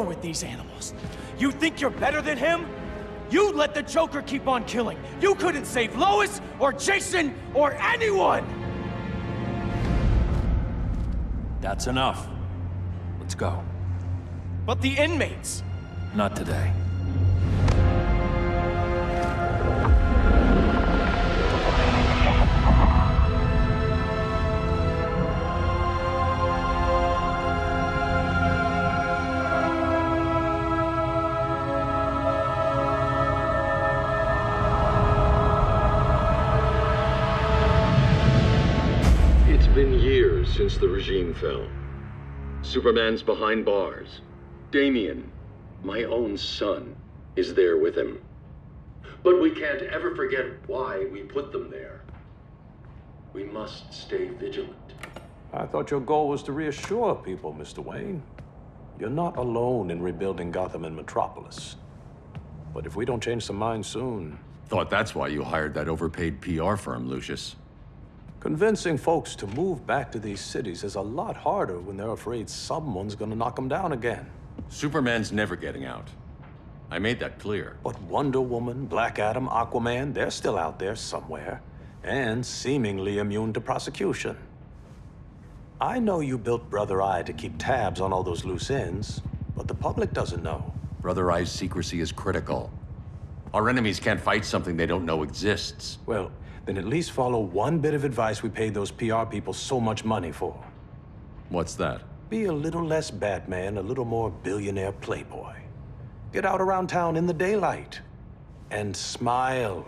with these animals? You think you're better than him? You let the Joker keep on killing. You couldn't save Lois, or Jason, or anyone! That's enough. Let's go. But the inmates! Not today. It's been years since the regime fell. Superman's behind bars. Damian, my own son, is there with him. But we can't ever forget why we put them there. We must stay vigilant. I thought your goal was to reassure people, Mr. Wayne. You're not alone in rebuilding Gotham and Metropolis. But if we don't change some minds soon... Thought that's why you hired that overpaid PR firm, Lucius. Convincing folks to move back to these cities is a lot harder when they're afraid someone's gonna knock them down again. Superman's never getting out. I made that clear. But Wonder Woman, Black Adam, Aquaman, they're still out there somewhere, and seemingly immune to prosecution. I know you built Brother Eye to keep tabs on all those loose ends, but the public doesn't know. Brother Eye's secrecy is critical. Our enemies can't fight something they don't know exists. Well, then at least follow one bit of advice we paid those PR people so much money for. What's that? Be a little less Batman, a little more billionaire playboy. Get out around town in the daylight. And smile.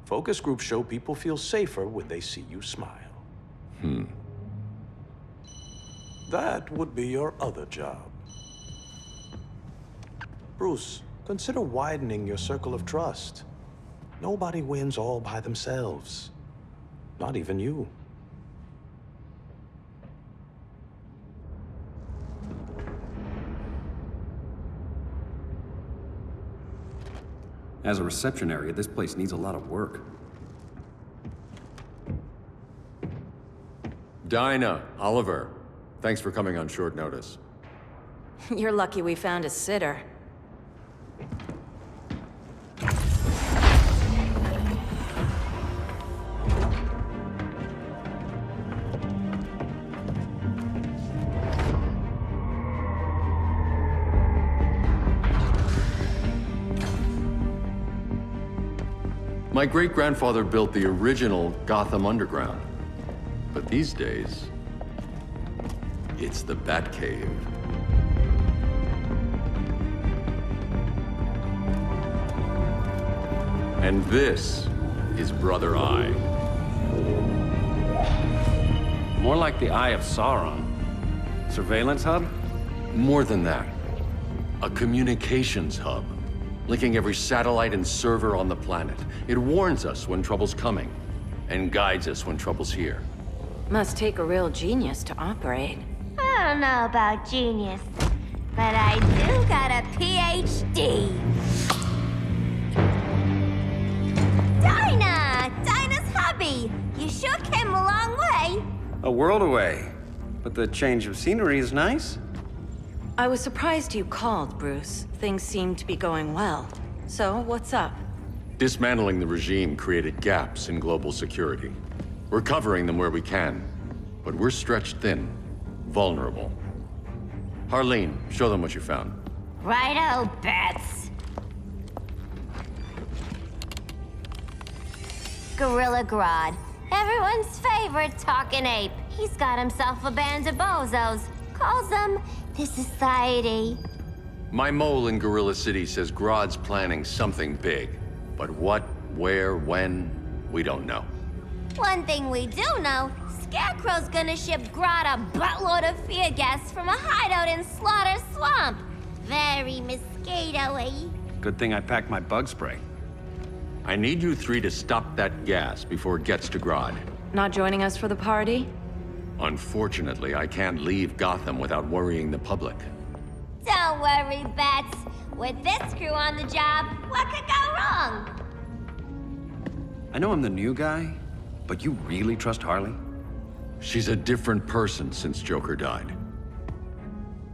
Focus groups show people feel safer when they see you smile. That would be your other job. Bruce, consider widening your circle of trust. Nobody wins all by themselves. Not even you. As a reception area, this place needs a lot of work. Dinah, Oliver, thanks for coming on short notice. You're lucky we found a sitter. My great-grandfather built the original Gotham Underground. But these days, it's the Batcave. And this is Brother Eye. More like the Eye of Sauron. Surveillance hub? More than that. A communications hub, linking every satellite and server on the planet. It warns us when trouble's coming, and guides us when trouble's here. Must take a real genius to operate. I don't know about genius, but I do got a PhD. Dinah's hubby! You sure came a long way. A world away. But the change of scenery is nice. I was surprised you called, Bruce. Things seem to be going well. So, what's up? Dismantling the regime created gaps in global security. We're covering them where we can, but we're stretched thin, vulnerable. Harleen, show them what you found. Righto, Bats. Gorilla Grodd. Everyone's favorite talking ape. He's got himself a band of bozos. Calls them the Society. My mole in Gorilla City says Grodd's planning something big. But what, where, when, we don't know. One thing we do know, Scarecrow's gonna ship Grodd a buttload of fear gas from a hideout in Slaughter Swamp. Very mosquito-y. Good thing I packed my bug spray. I need you three to stop that gas before it gets to Grodd. Not joining us for the party? Unfortunately, I can't leave Gotham without worrying the public. Don't worry, Bats. With this crew on the job, what could go wrong? I know I'm the new guy, but you really trust Harley? She's a different person since Joker died.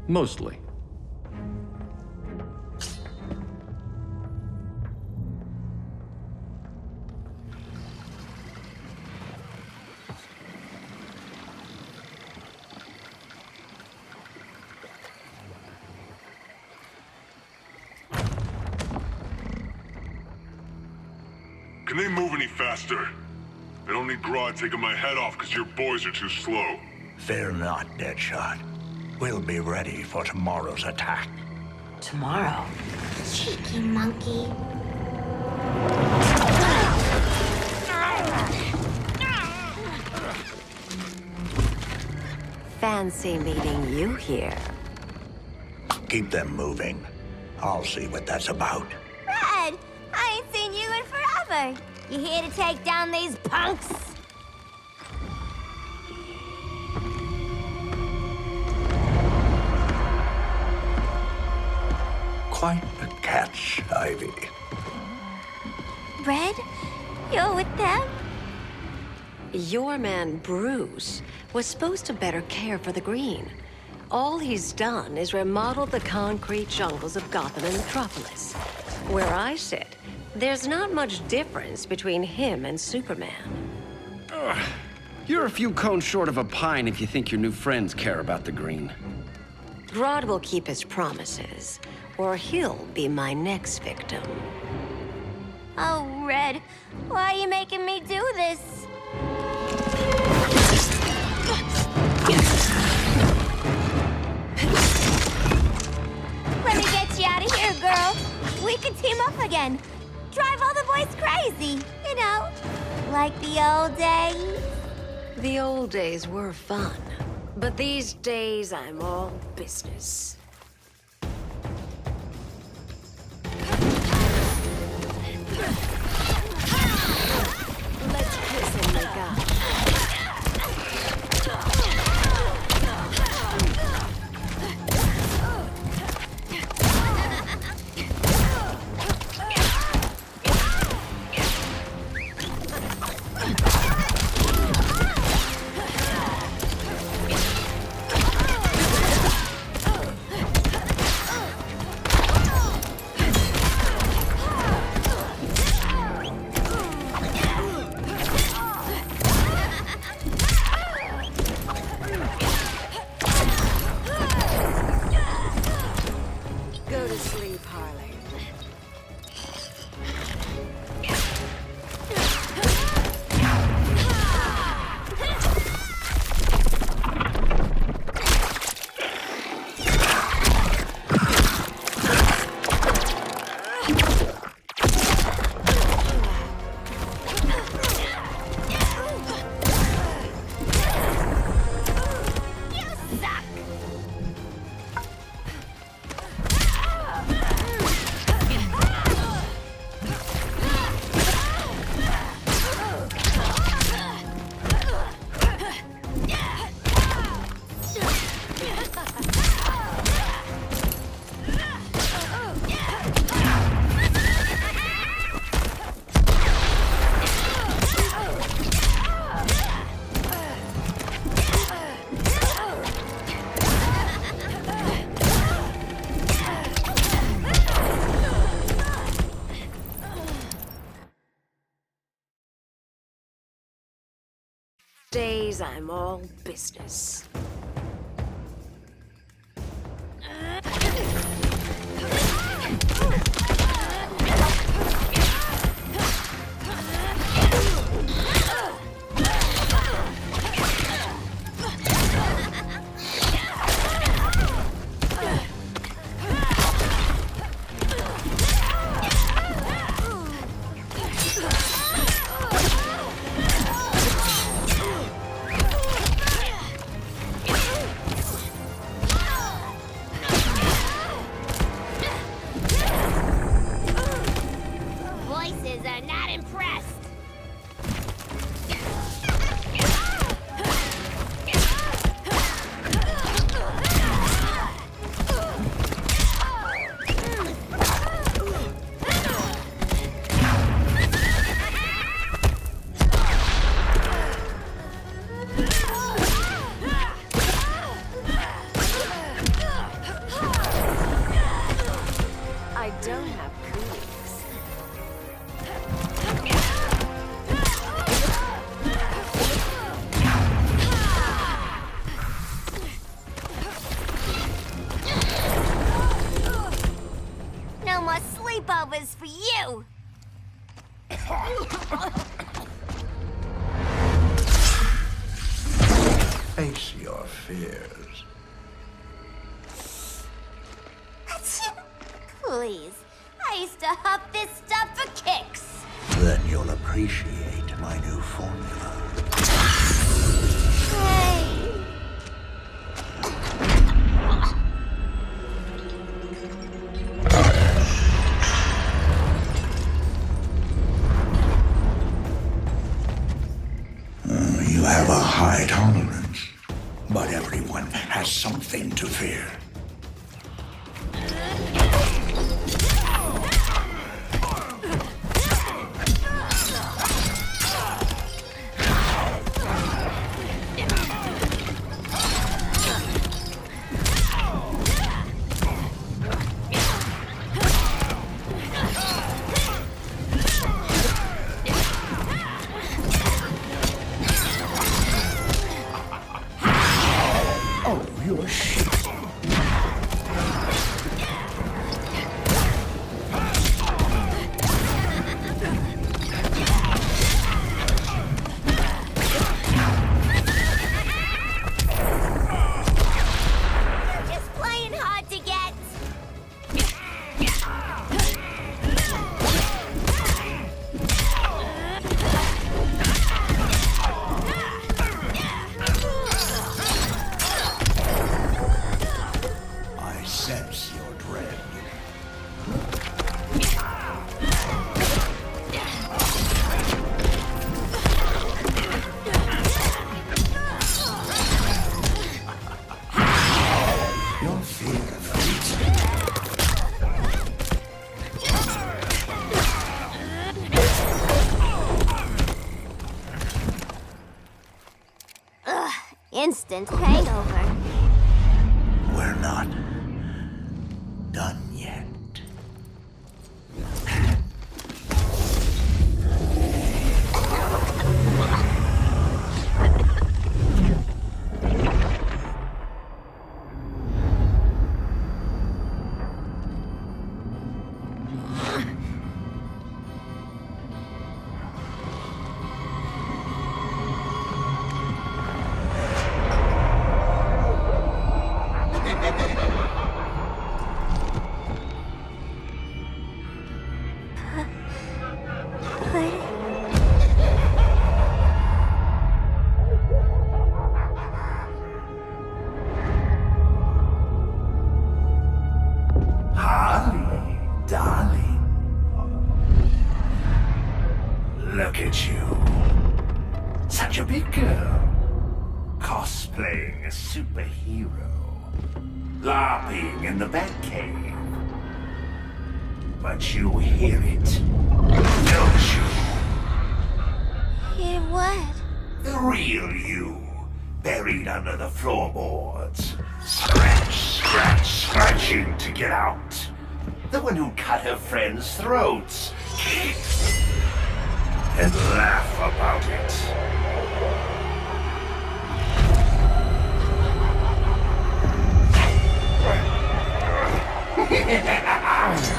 Mostly. Can they move any faster? I don't need Grodd taking my head off because your boys are too slow. Fear not, Deadshot. We'll be ready for tomorrow's attack. Tomorrow? Cheeky monkey. Fancy meeting you here. Keep them moving. I'll see what that's about. Red, I ain't seen you in forever. You here to take down these punks? Quite a catch, Ivy. Red, you're with them? Your man, Bruce, was supposed to better care for the Green. All he's done is remodeled the concrete jungles of Gotham and Metropolis. Where I sit, there's not much difference between him and Superman. You're a few cones short of a pine if you think your new friends care about the Green. Grodd will keep his promises, or he'll be my next victim. Oh, Red, why are you making me do this? Let me get you out of here, girl. We can team up again. Drive all the boys crazy, you know, like the old days. The old days were fun, but these days I'm all business. Let's kiss and make up. Go to sleep, Harley. Days I'm all business. Voices are not impressed. I don't have cooties. No more sleepovers for you. Face your fears. Please. I used to huff this stuff for kicks. Then you'll appreciate my new formula. Hey. You have a high tolerance, but everyone has something to fear. Oh, you're shit. Just playing hard to get. I sense your dread. Your fear feeds me. Instant hangover. We're not done yet. Harley, darling. Look at you. Such a big girl. Cosplaying a superhero. LARPing in the Batcave. But you hear it, don't you? Hear what? The real you, buried under the floorboards. Scratch, scratch, scratching to get out. The one who cut her friends' throats. And laugh about it.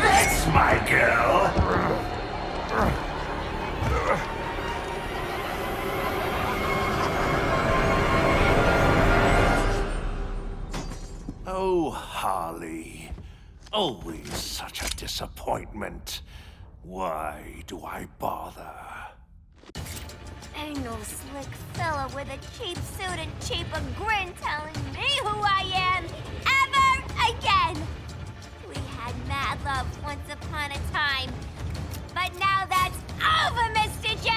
That's my girl. Oh, Harley. Always such a disappointment. Why do I bother? Ain't no slick fella with a cheap suit and cheaper grin telling me who I am ever again. We had mad love once upon a time, but now that's over, Mr. J.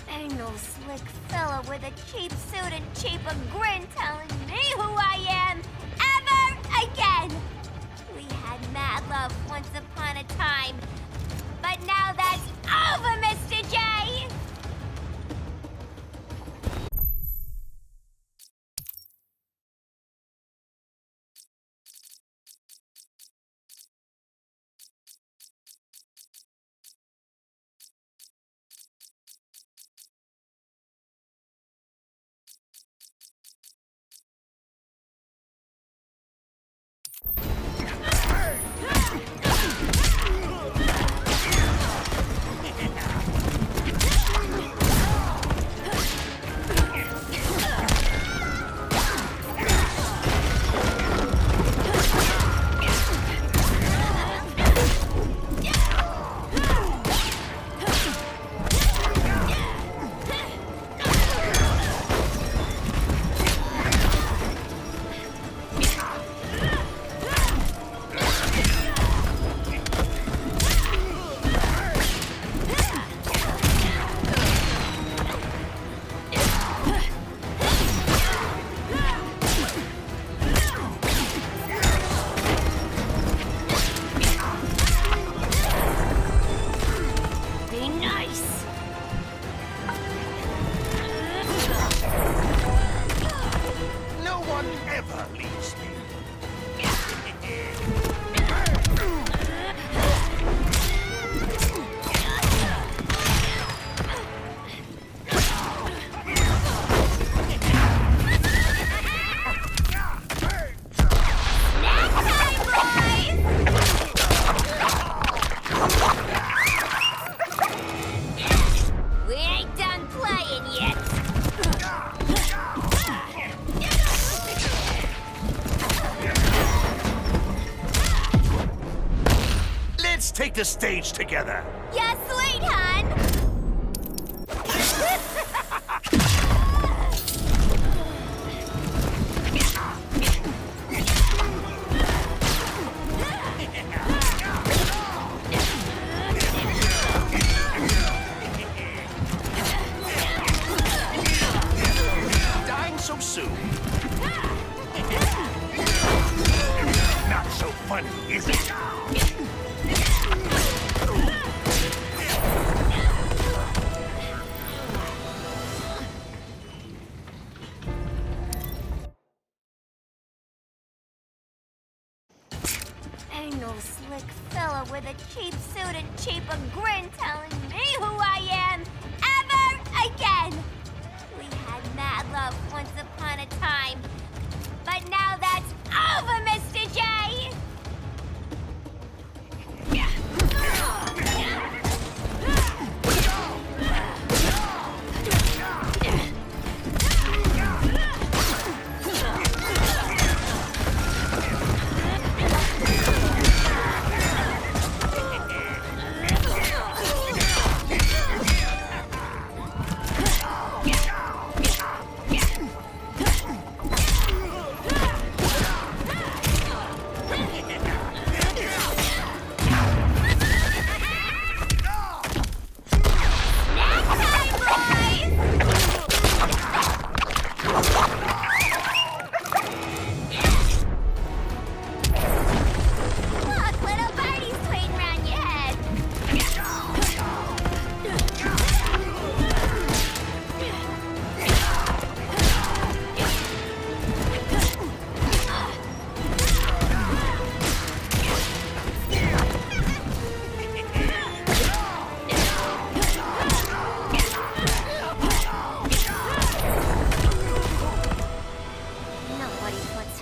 Ain't no slick fella with a cheap suit and cheaper grin telling me who I am ever again. We had mad love once upon a time, but now that's over, Mr. J! Take the stage together. Yeah, sweet, hun! Dying so soon. Not so funny, is it? Ain't no slick fella with a cheap suit and cheaper grin telling me who I am ever again. We had mad love once upon a time, but now that's over, Mr. J!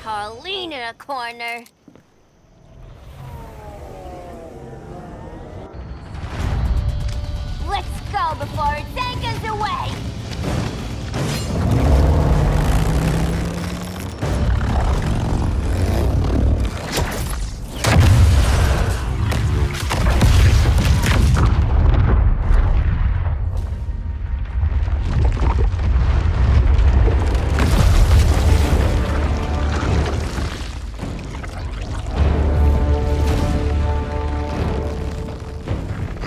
Harleen in a corner. Let's go before it anchors away!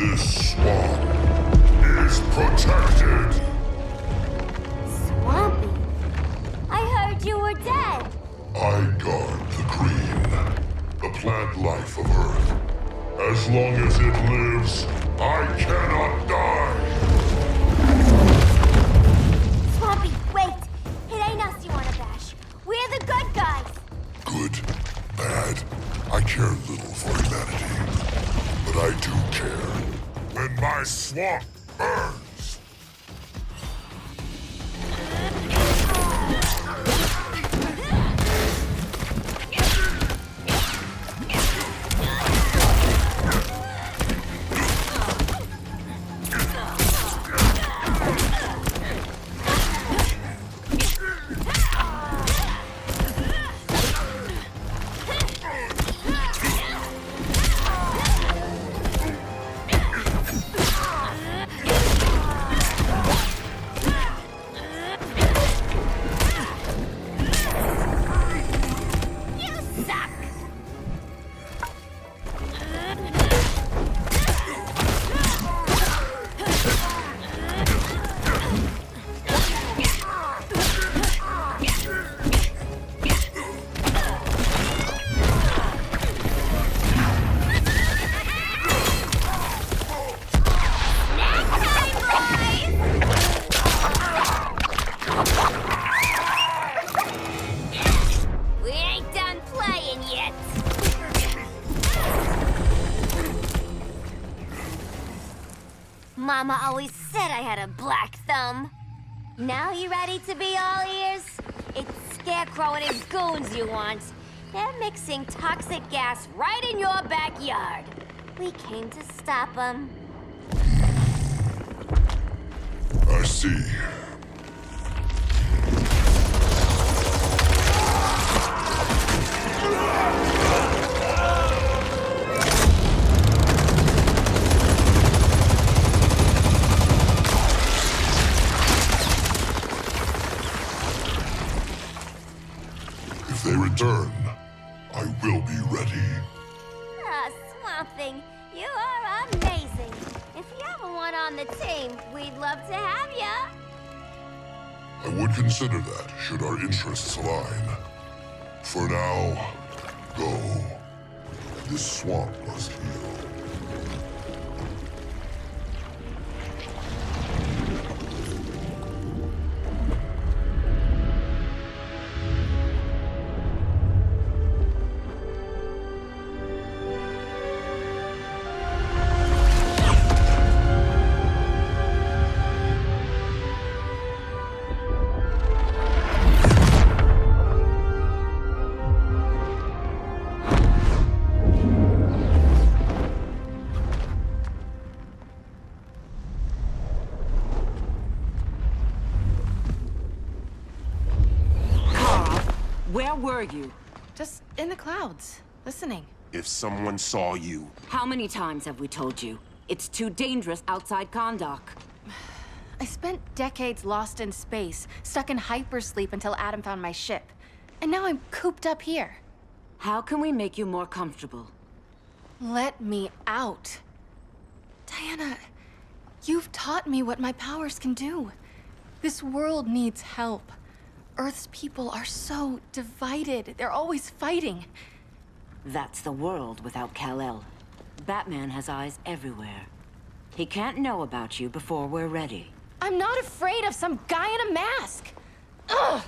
This swamp is protected. Swampy? I heard you were dead. I guard the green, the plant life of Earth. As long as it lives, I cannot die. Swampy, wait! It ain't us you wanna bash. We're the good guys. Good, bad, I care little for humanity. But I do care. And my swamp burns. We ain't done playing yet. Mama always said I had a black thumb. Now you ready to be all ears? It's Scarecrow and his goons you want. They're mixing toxic gas right in your backyard. We came to stop them. I see. If they return, I will be ready. Ah, Swamp Thing, you are amazing. If you ever want on the team, we'd love to have ya. I would consider that, should our interests align. For now, go. This swamp must heal. Where were you? Just in the clouds, listening. If someone saw you... How many times have we told you? It's too dangerous outside Kahndaq. I spent decades lost in space, stuck in hypersleep until Adam found my ship. And now I'm cooped up here. How can we make you more comfortable? Let me out. Diana, you've taught me what my powers can do. This world needs help. Earth's people are so divided. They're always fighting. That's the world without Kal-El. Batman has eyes everywhere. He can't know about you before we're ready. I'm not afraid of some guy in a mask. Ugh!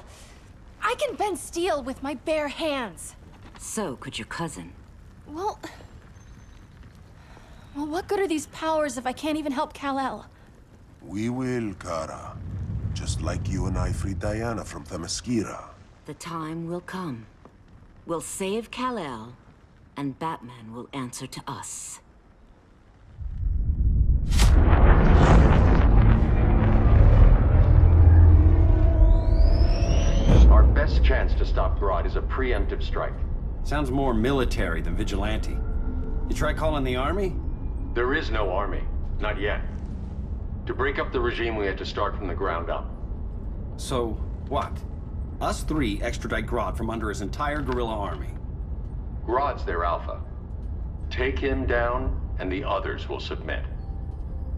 I can bend steel with my bare hands. So could your cousin. Well, what good are these powers if I can't even help Kal-El? We will, Kara. Just like you and I freed Diana from Themyscira. The time will come. We'll save Kal-El, and Batman will answer to us. Our best chance to stop Grodd is a preemptive strike. Sounds more military than vigilante. You try calling the army? There is no army. Not yet. To break up the regime, we had to start from the ground up. So, what? Us three extradite Grodd from under his entire guerrilla army. Grodd's their alpha. Take him down, and the others will submit.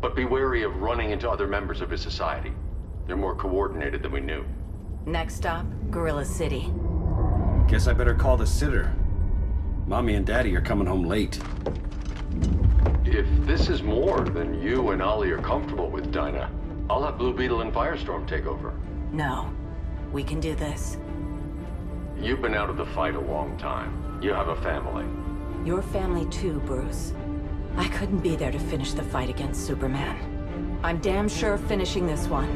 But be wary of running into other members of his society. They're more coordinated than we knew. Next stop, Gorilla City. Guess I better call the sitter. Mommy and Daddy are coming home late. If this is more than you and Ollie are comfortable with, Dinah, I'll have Blue Beetle and Firestorm take over. No, we can do this. You've been out of the fight a long time. You have a family. Your family too, Bruce. I couldn't be there to finish the fight against Superman. I'm damn sure finishing this one.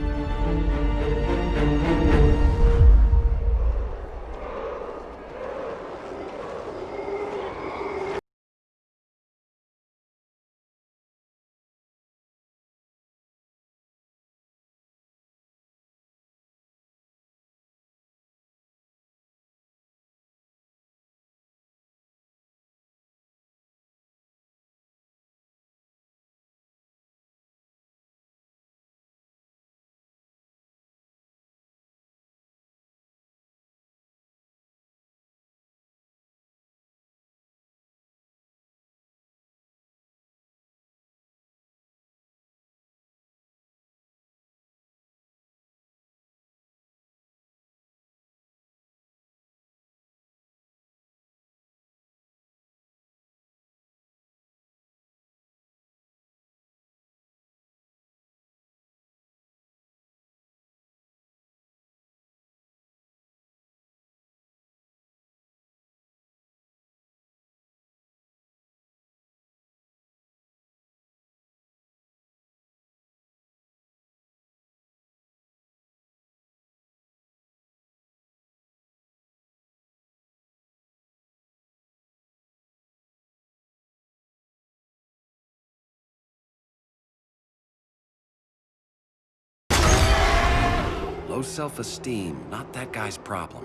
Low self-esteem, not that guy's problem.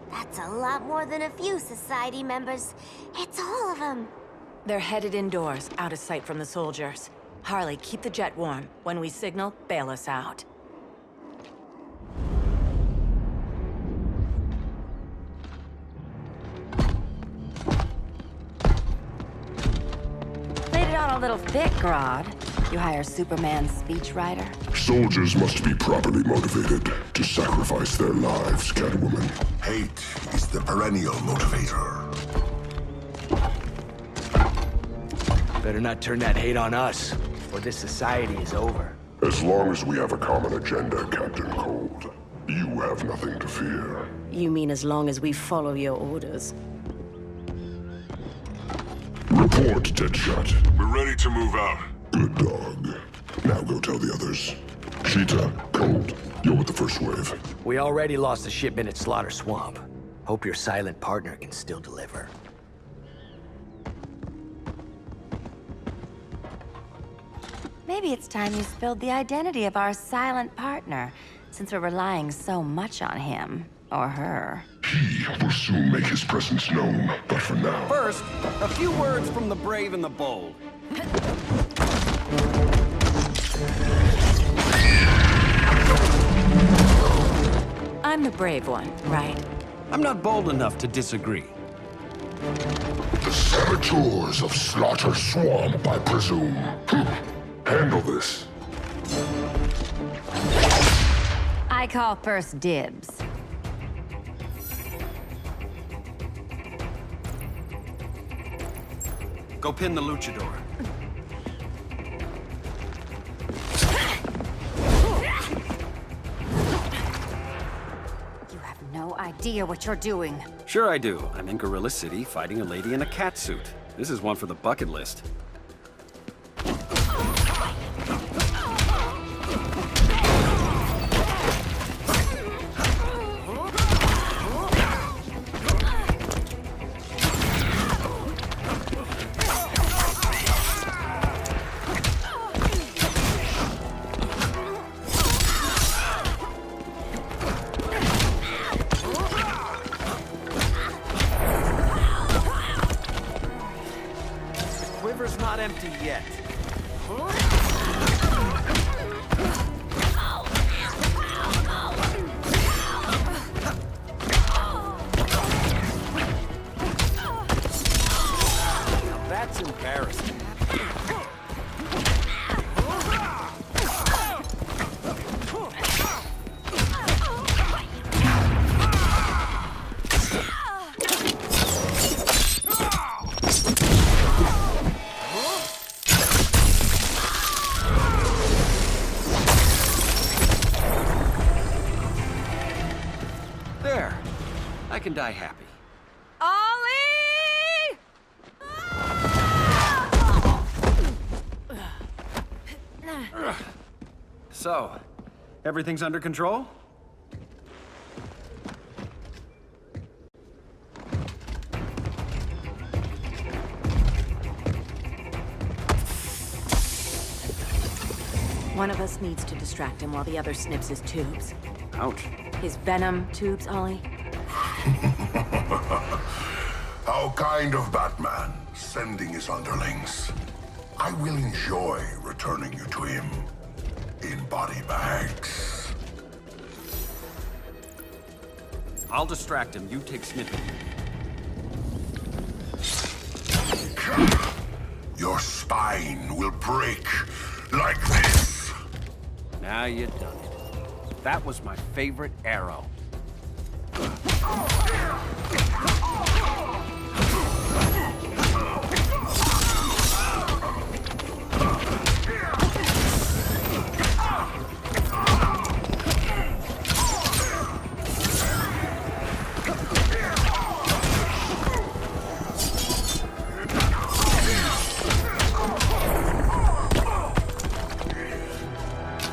That's a lot more than a few society members. It's all of them. They're headed indoors, out of sight from the soldiers. Harley, keep the jet warm. When we signal, bail us out. Laid it on a little thick, Grodd. You hire Superman's speechwriter? Soldiers must be properly motivated to sacrifice their lives, Catwoman. Hate is the perennial motivator. Better not turn that hate on us, or this society is over. As long as we have a common agenda, Captain Cold, you have nothing to fear. You mean as long as we follow your orders? Report, Deadshot. We're ready to move out. Good dog. Now go tell the others. Cheetah, Cold, you're with the first wave. We already lost a shipment at Slaughter Swamp. Hope your silent partner can still deliver. Maybe it's time you spilled the identity of our silent partner, since we're relying so much on him. Or her. He will soon make his presence known, but for now... First, a few words from the brave and the bold. I'm the brave one, right? I'm not bold enough to disagree. The saboteurs of Slaughter Swamp, I presume. Handle this. I call first dibs. Go pin the luchador. You have no idea what you're doing. Sure I do. I'm in Gorilla City fighting a lady in a cat suit. This is one for the bucket list. Quiver's not empty yet. Now that's embarrassing. I can die happy. Ollie! So, everything's under control? One of us needs to distract him while the other snips his tubes. Ouch. His venom tubes, Ollie. How kind of Batman, sending his underlings. I will enjoy returning you to him in body bags. I'll distract him. You take snipping. Your spine will break like this. Now you done it. That was my favorite arrow.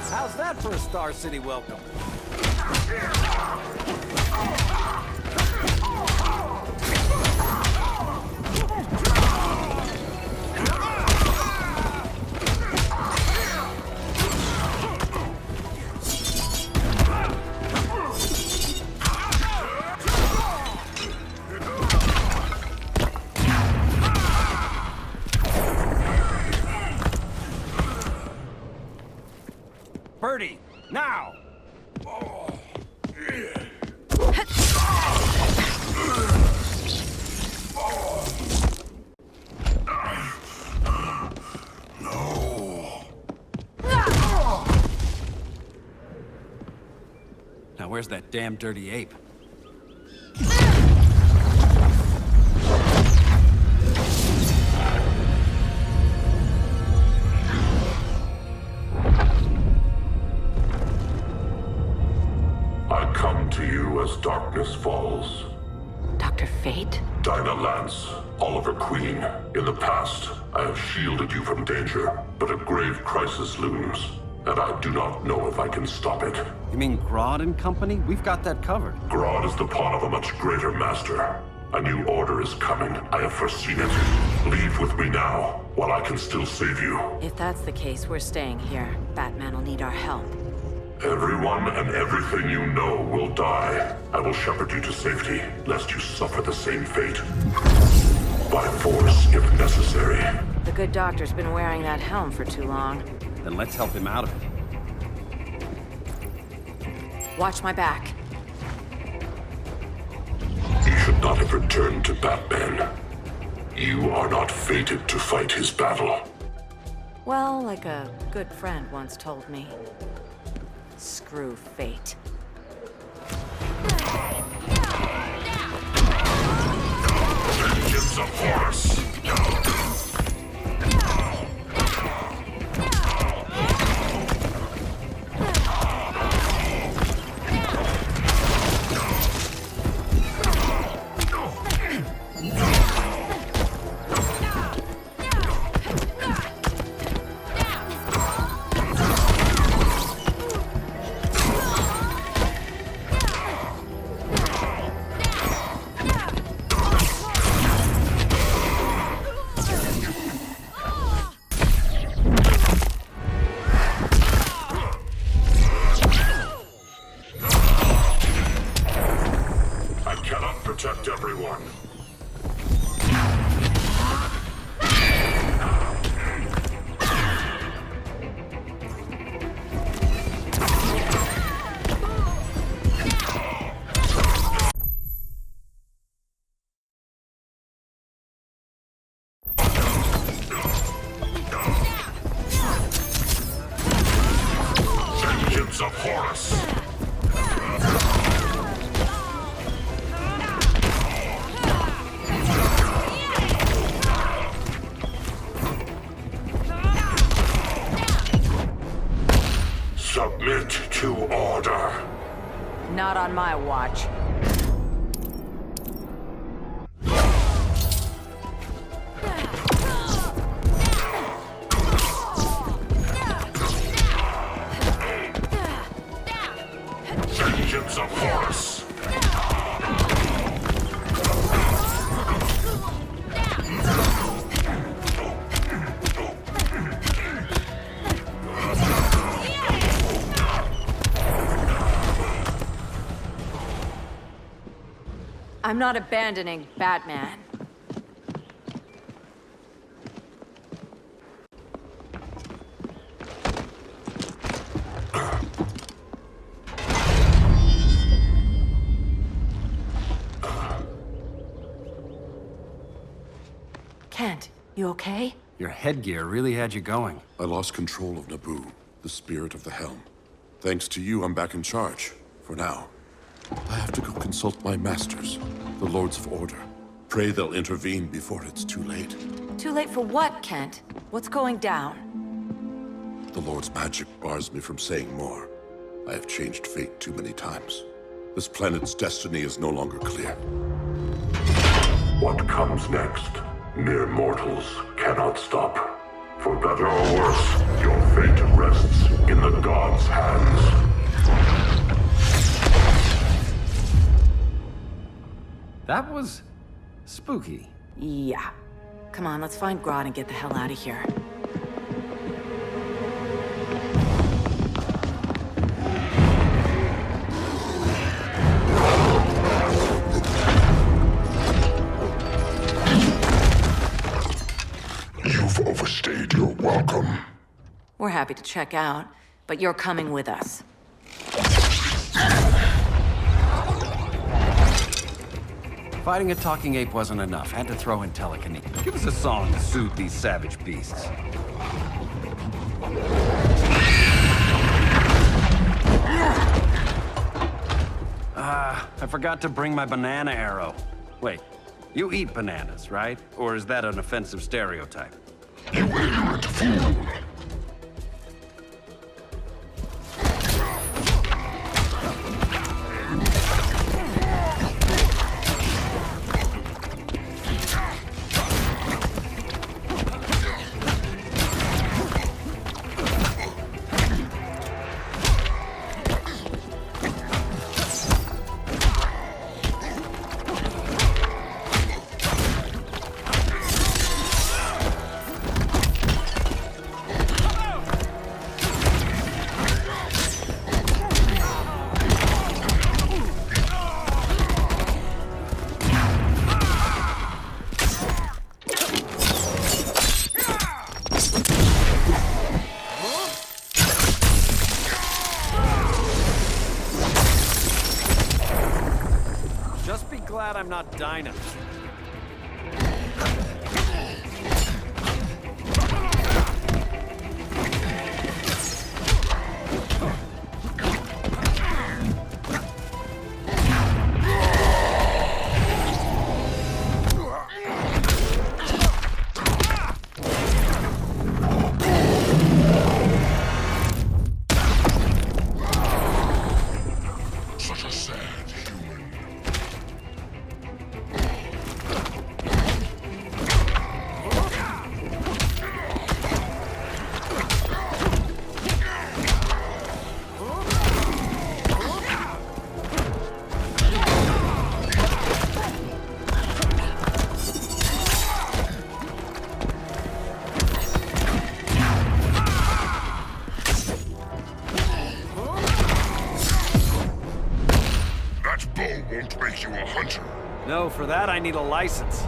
How's that for a Star City welcome? Birdie, now! Now where's that damn dirty ape? I come to you as darkness falls. Dr. Fate? Dinah Lance, Oliver Queen. In the past, I have shielded you from danger, but a grave crisis looms, and I do not know if I can stop it. You mean Grodd and company? We've got that covered. Grodd is the pawn of a much greater master. A new order is coming. I have foreseen it. Leave with me now, while I can still save you. If that's the case, we're staying here. Batman will need our help. Everyone and everything you know will die. I will shepherd you to safety, lest you suffer the same fate. By force, if necessary. The good doctor's been wearing that helm for too long. Then let's help him out of it. Watch my back. You should not have returned to Batman. You are not fated to fight his battle. Well, like a good friend once told me. Screw fate. Vengeance of Horus! Protect everyone. Vengeance of Horus. Submit to order. Not on my watch. I'm not abandoning Batman. Kent, you okay? Your headgear really had you going. I lost control of Naboo, the spirit of the helm. Thanks to you, I'm back in charge. For now. I have to go consult my masters, the Lords of Order. Pray they'll intervene before it's too late. Too late for what, Kent? What's going down? The Lord's magic bars me from saying more. I have changed fate too many times. This planet's destiny is no longer clear. What comes next? Mere mortals cannot stop. For better or worse, your fate rests in the gods' hands. That was... spooky. Yeah. Come on, let's find Grodd and get the hell out of here. You've overstayed your welcome. We're happy to check out, but you're coming with us. Fighting a talking ape wasn't enough. Had to throw in telekinesis. Give us a song to soothe these savage beasts. I forgot to bring my banana arrow. Wait, you eat bananas, right? Or is that an offensive stereotype? You ignorant fool! Glad I'm not Dinah. Such a sad human. Won't make you a hunter. No, for that I need a license.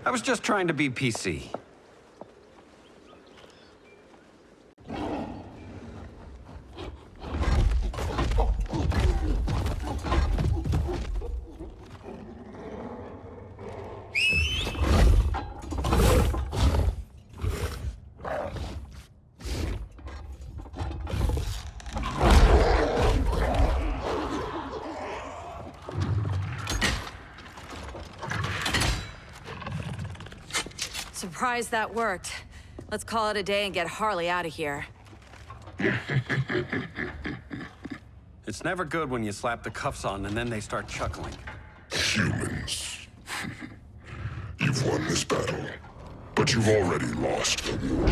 I was just trying to be PC. Surprised that worked. Let's call it a day and get Harley out of here. It's never good when you slap the cuffs on and then they start chuckling. Humans. You've won this battle, but you've already lost the war.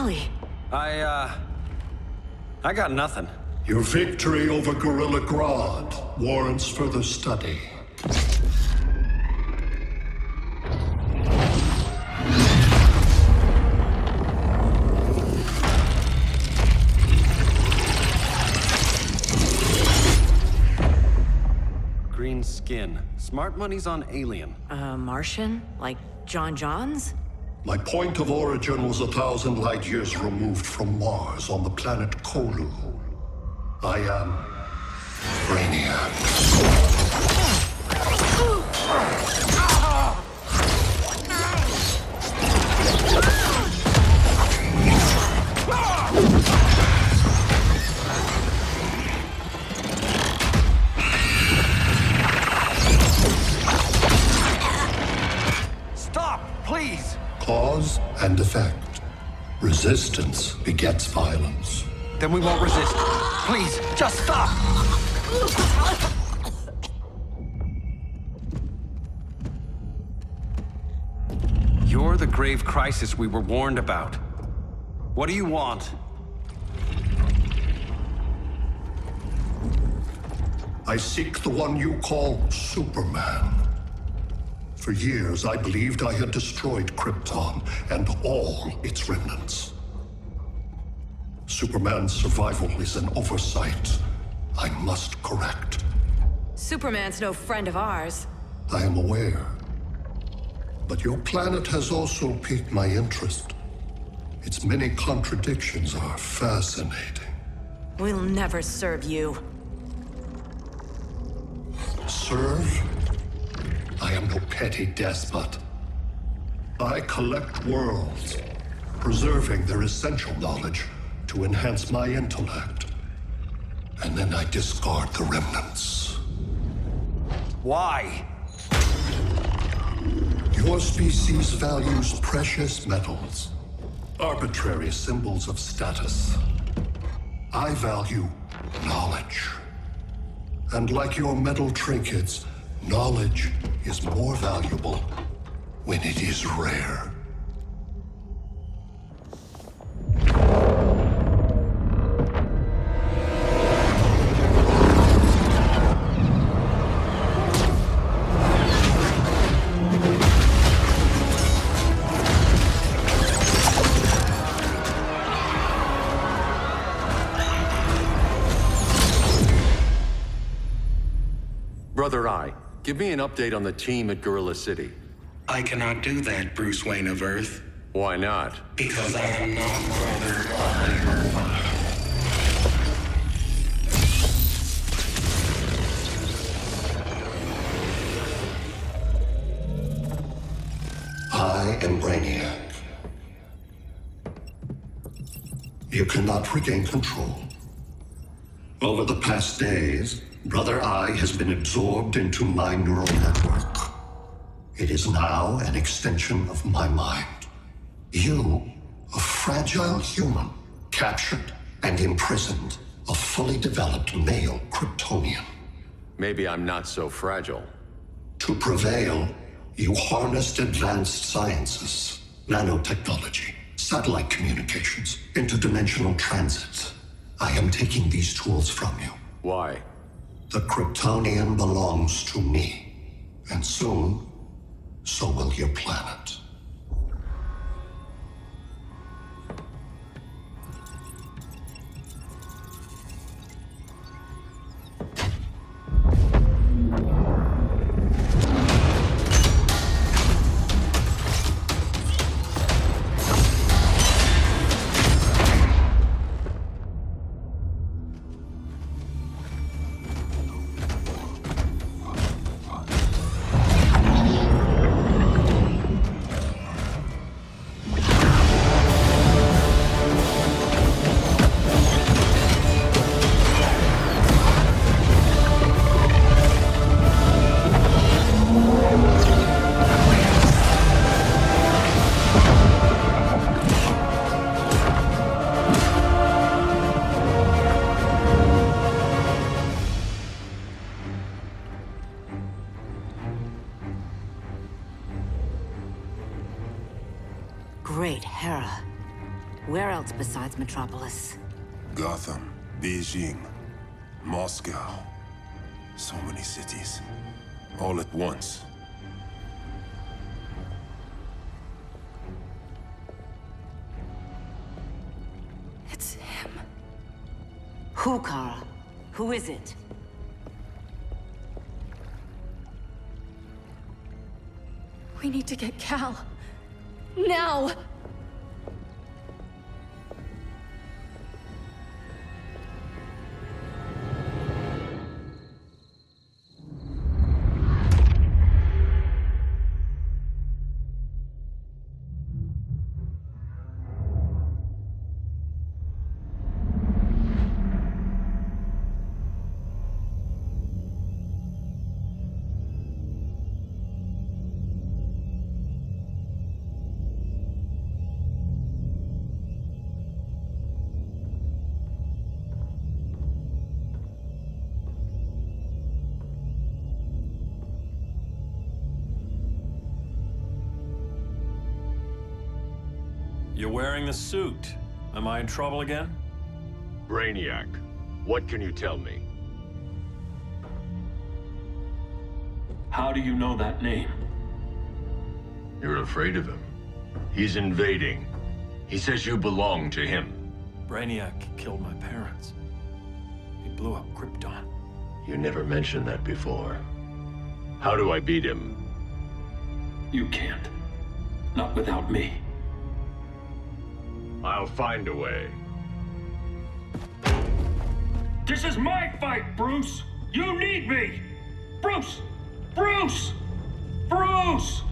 Ollie. I got nothing. Your victory over Gorilla Grodd warrants further study. Green skin. Smart money's on alien. Martian? Like John Johns? My point of origin was 1,000 light years removed from Mars on the planet Kolu. I am Brainiac. Stop, please! Cause and effect. Resistance begets violence. Then we won't resist. Please, just stop! You're the grave crisis we were warned about. What do you want? I seek the one you call Superman. For years, I believed I had destroyed Krypton and all its remnants. Superman's survival is an oversight I must correct. Superman's no friend of ours. I am aware. But your planet has also piqued my interest. Its many contradictions are fascinating. We'll never serve you. Serve? I am no petty despot. I collect worlds, preserving their essential knowledge to enhance my intellect. And then I discard the remnants. Why? Your species values precious metals, arbitrary symbols of status. I value knowledge. And like your metal trinkets, knowledge is more valuable when it is rare. Brother Eye, give me an update on the team at Gorilla City. I cannot do that, Bruce Wayne of Earth. Why not? Because I am not Brother Eye. I am Brainiac. You cannot regain control. Over the past days, Brother Eye has been absorbed into my neural network. It is now an extension of my mind. You, a fragile human, captured and imprisoned a fully developed male Kryptonian. Maybe I'm not so fragile. To prevail, you harnessed advanced sciences, nanotechnology, satellite communications, interdimensional transit. I am taking these tools from you. Why? The Kryptonian belongs to me. And soon, so will your planet. Great Hera. Where else besides Metropolis? Gotham, Beijing, Moscow. So many cities. All at once. It's him. Who, Kara? Who is it? We need to get Cal. Now! You're wearing the suit. Am I in trouble again? Brainiac, what can you tell me? How do you know that name? You're afraid of him. He's invading. He says you belong to him. Brainiac killed my parents. He blew up Krypton. You never mentioned that before. How do I beat him? You can't. Not without me. I'll find a way. This is my fight, Bruce! You need me! Bruce! Bruce! Bruce!